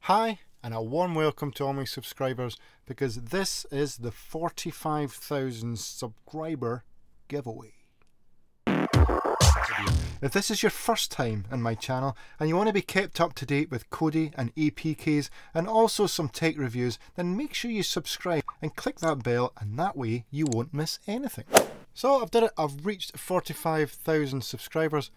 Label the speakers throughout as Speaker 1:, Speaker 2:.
Speaker 1: Hi, and a warm welcome to all my subscribers, because this is the 45,000 subscriber giveaway. If this is your first time on my channel and you want to be kept up to date with Kodi and APKs and also some tech reviews, then make sure you subscribe and click that bell, and that way you won't miss anything. So I've done it, I've reached 45,000 subscribers.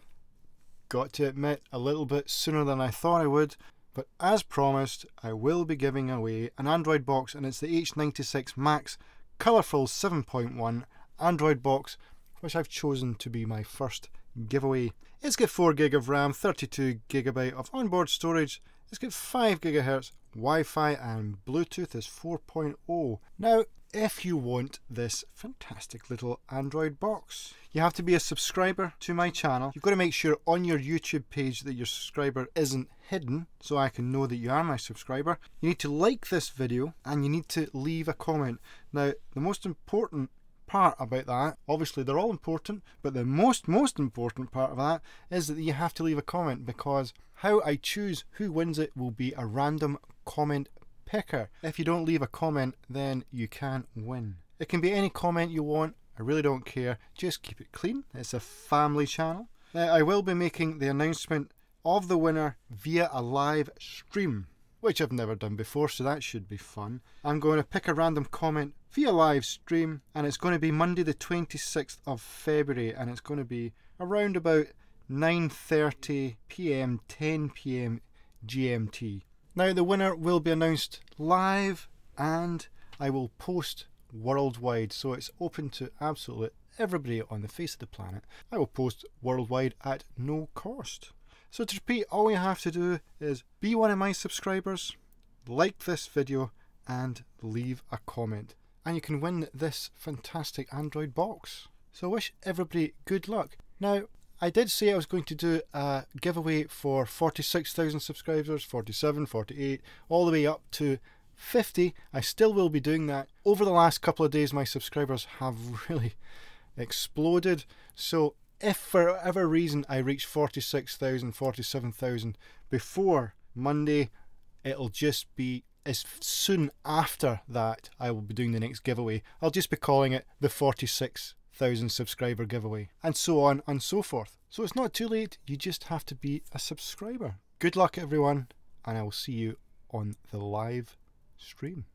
Speaker 1: Got to admit, a little bit sooner than I thought I would. But as promised, I will be giving away an Android box, and it's the H96 Max Colourful 7.1 Android box, which I've chosen to be my first giveaway. It's got 4GB of RAM, 32GB of onboard storage, it's got 5GHz Wi-Fi, and Bluetooth is 4.0. Now, if you want this fantastic little Android box, you have to be a subscriber to my channel. You've got to make sure on your YouTube page that your subscriber isn't hidden, so I can know that you are my subscriber. You need to like this video and you need to leave a comment. Now, the most important part about that, obviously they're all important, but the most important part of that is that you have to leave a comment, because how I choose who wins it will be a random comment picker. If you don't leave a comment, then you can't win. It can be any comment you want, I really don't care, just keep it clean. It's a family channel. I will be making the announcement of the winner via a live stream, which I've never done before, so that should be fun. I'm going to pick a random comment via live stream, and it's going to be Monday the 26th of February, and it's going to be around about 9:30 PM, 10 PM GMT. Now, the winner will be announced live, and I will post worldwide, so it's open to absolutely everybody on the face of the planet. I will post worldwide at no cost. So to repeat, all you have to do is be one of my subscribers, like this video, and leave a comment, and you can win this fantastic Android box. So I wish everybody good luck. Now, I did say I was going to do a giveaway for 46,000 subscribers, 47, 48, all the way up to 50. I still will be doing that. Over the last couple of days, my subscribers have really exploded. So if for whatever reason I reach 46,000, 47,000 before Monday, it'll just be as soon after that I will be doing the next giveaway. I'll just be calling it the 46,000 subscriber giveaway, and so on and so forth. So it's not too late, you just have to be a subscriber. Good luck everyone, and I will see you on the live stream.